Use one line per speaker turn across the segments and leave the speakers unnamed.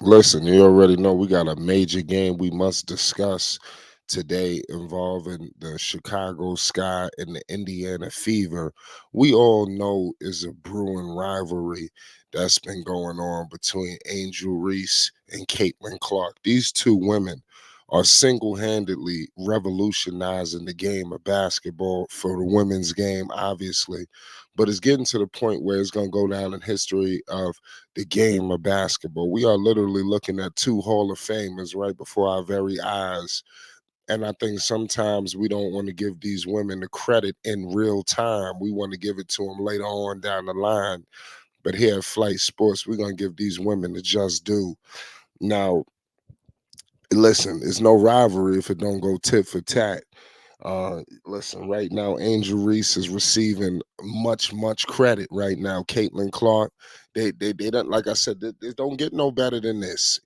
Listen, you already know we got a major game we must discuss today involving the Chicago Sky and the Indiana Fever. We all know is a brewing rivalry that's been going on between Angel Reese and Caitlin Clark. These two women are single-handedly revolutionizing the game of basketball for the women's game, obviously, but it's getting to the point where it's going to go down in history of the game of basketball. We are literally looking at two Hall of Famers right before our very eyes. And I think sometimes we don't want to give these women the credit in real time. We want to give it to them later on down the line. But here at Flight Sports, we're going to give these women the just due. Now, listen, it's no rivalry if it don't go tit for tat. Listen, right now, Angel Reese is receiving much credit right now. Caitlin Clark, they don't, like I said, they don't get no better than this.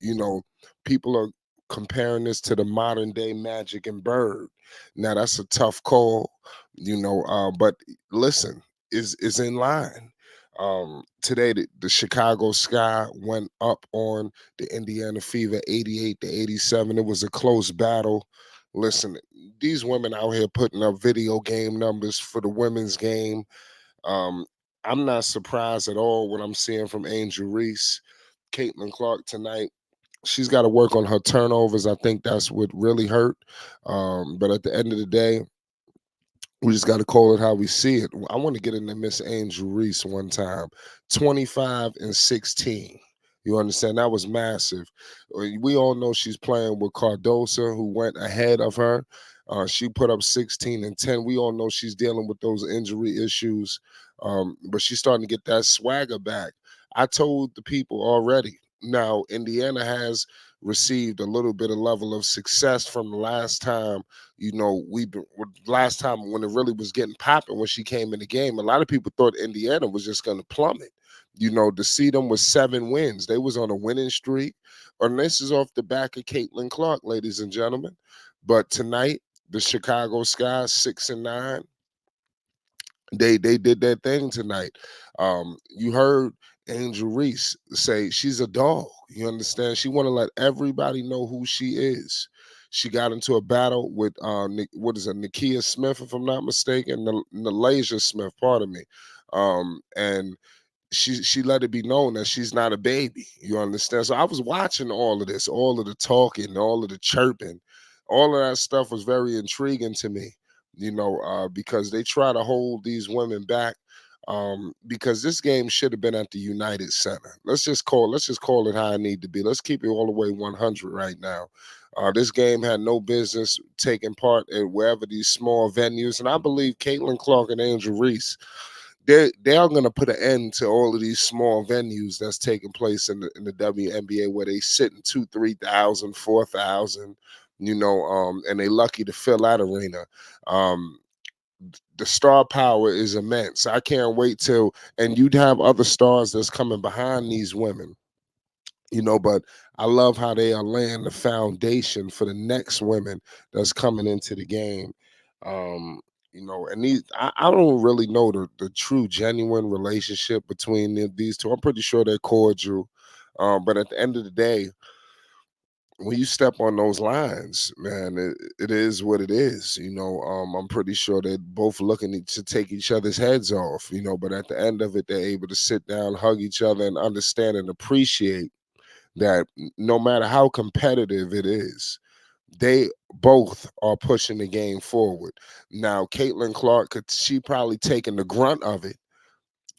People are comparing this to the modern day Magic and Bird. Now that's a tough call, but listen, is in line. Today, the Chicago Sky went up on the Indiana Fever 88-87. It was a close battle. Listen, these women out here putting up video game numbers for the women's game. Um, I'm not surprised at all what I'm seeing from Angel Reese. Caitlin Clark tonight, she's got to work on her turnovers. I think that's what really hurt. But at the end of the day, we just got to call it how we see it. I want to get into Miss Angel Reese one time. 25 and 16. You understand? That was massive. We all know she's playing with Cardosa, who went ahead of her. She put up 16 and 10. We all know she's dealing with those injury issues, but she's starting to get that swagger back. I told the people already. Now, Indiana has received a little bit of level of success from the last time we've been last time when it really was getting popping when she came in the game. A lot of people thought Indiana was just going to plummet. To see them with 7 wins, they was on a winning streak. And this is off the back of Caitlin Clark, ladies and gentlemen. But tonight, the Chicago Sky 6-9. They did their thing tonight. You heard Angel Reese say she's a dog. You understand? She want to let everybody know who she is. She got into a battle with what is it, Nakia Smith, if I'm not mistaken, Nalasia Smith, pardon me. And she let it be known that she's not a baby. You understand? So I was watching all of this, all of the talking, all of the chirping, all of that stuff was very intriguing to me. Because they try to hold these women back. Because this game should have been at the United Center. Let's just call it how it need to be. Let's keep it all the way 100 right now. This game had no business taking part in wherever these small venues, and I believe Caitlin Clark and Angel Reese they are going to put an end to all of these small venues that's taking place in the WNBA where they sit in 2, 3 thousand, 4,000, and they lucky to fill that arena. Um, the star power is immense. I can't wait till, and you'd have other stars that's coming behind these women. But I love how they are laying the foundation for the next women that's coming into the game. And I don't really know the true genuine relationship between these two. I'm pretty sure they're cordial. But at the end of the day, when you step on those lines, man, it is what it is. I'm pretty sure they're both looking to take each other's heads off, but at the end of it, they're able to sit down, hug each other, and understand and appreciate that no matter how competitive it is, they both are pushing the game forward. Now, Caitlin Clark she probably taking the grunt of it.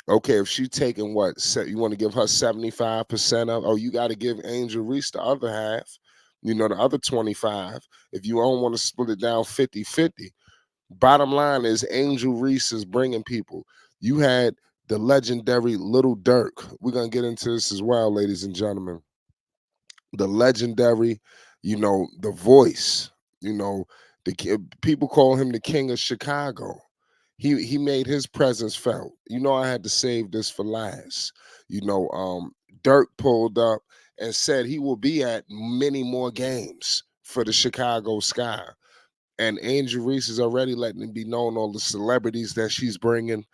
Okay, if she's taking what, you want to give her 75% of, oh, you got to give Angel Reese the other half, the other 25. If you don't want to split it down 50-50. Bottom line is Angel Reese is bringing people. You had the legendary Little Durk. We're going to get into this as well, ladies and gentlemen. The legendary, the voice, people call him the king of Chicago. He made his presence felt. I had to save this for last. Durk pulled up and said he will be at many more games for the Chicago Sky. And Angel Reese is already letting it be known all the celebrities that she's bringing.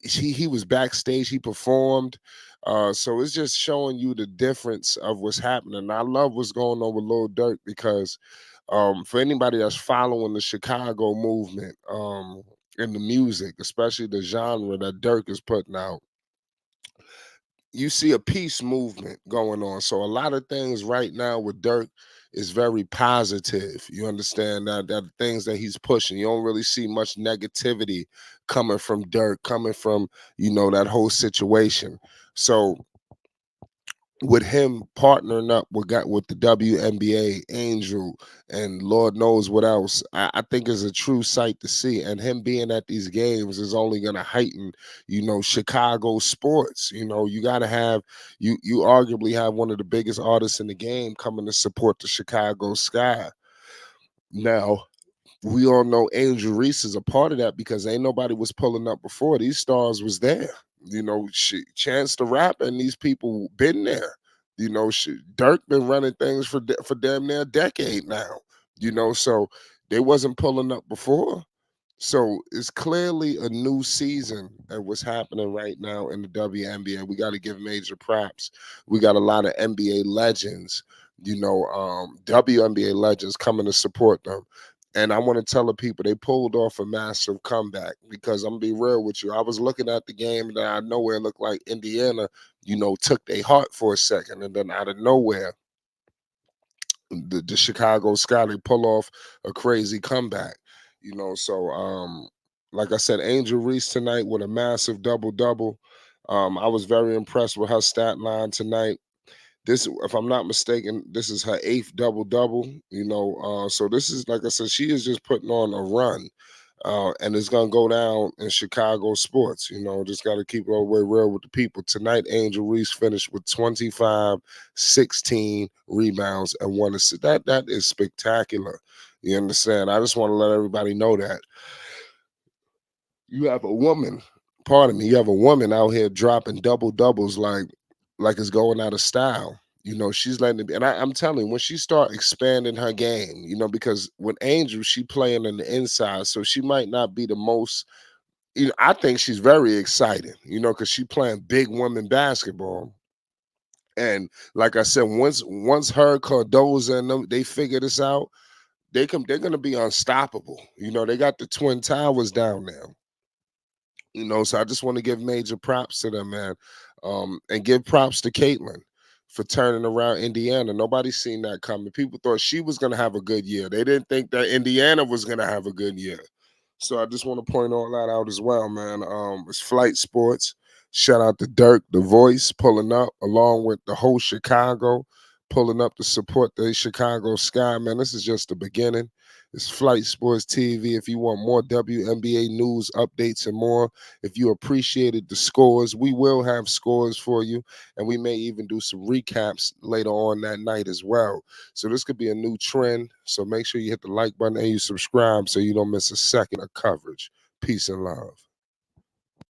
He was backstage. He performed. So it's just showing you the difference of what's happening. And I love what's going on with Lil Durk because for anybody that's following the Chicago movement in the music, especially the genre that Durk is putting out, you see a peace movement going on. So a lot of things right now with Dirk is very positive. You understand that the things that he's pushing. You don't really see much negativity coming from Dirk, coming from, that whole situation. So with him partnering up with the WNBA Angel and Lord knows what else, I think is a true sight to see. And him being at these games is only going to heighten, Chicago sports. You got to have you arguably have one of the biggest artists in the game coming to support the Chicago Sky. Now, we all know Angel Reese is a part of that because ain't nobody was pulling up before. These stars was there. Chance to Rap and these people been there. Dirk been running things for damn near a decade now. So they wasn't pulling up before. So it's clearly a new season at what's happening right now in the WNBA. We got to give major props. We got a lot of NBA legends, WNBA legends coming to support them. And I want to tell the people they pulled off a massive comeback because I'm gonna be real with you. I was looking at the game and I know where it looked like Indiana, took their heart for a second, and then out of nowhere, the Chicago Sky they pull off a crazy comeback. So like I said, Angel Reese tonight with a massive double double. I was very impressed with her stat line tonight. This, if I'm not mistaken, this is her eighth double double. So this is, like I said, she is just putting on a run. And it's gonna go down in Chicago sports. Just got to keep it all the way real with the people. Tonight, Angel Reese finished with 25, 16 rebounds and one assist. That is spectacular. You understand? I just want to let everybody know that you have a woman. Pardon me. You have a woman out here dropping double doubles like it's going out of style. She's letting it be. And I'm telling you, when she start expanding her game, because with Angel, she playing on the inside, so she might not be the most. I think she's very exciting, because she playing big women basketball. And like I said, once her Cardoza and them they figure this out, they're gonna be unstoppable. They got the Twin Towers down there. So I just want to give major props to them, man. And give props to Caitlin for turning around Indiana. Nobody's seen that coming. People thought she was going to have a good year. They didn't think that Indiana was going to have a good year. So I just want to point all that out as well, man. It's Flight Sports. Shout out to Dirk, the voice, pulling up along with the whole Chicago, pulling up to support the Chicago Sky, man. This is just the beginning. It's Flight Sports TV. If you want more WNBA news, updates, and more, if you appreciated the scores, we will have scores for you, and we may even do some recaps later on that night as well. So this could be a new trend. So make sure you hit the like button and you subscribe so you don't miss a second of coverage. Peace and love.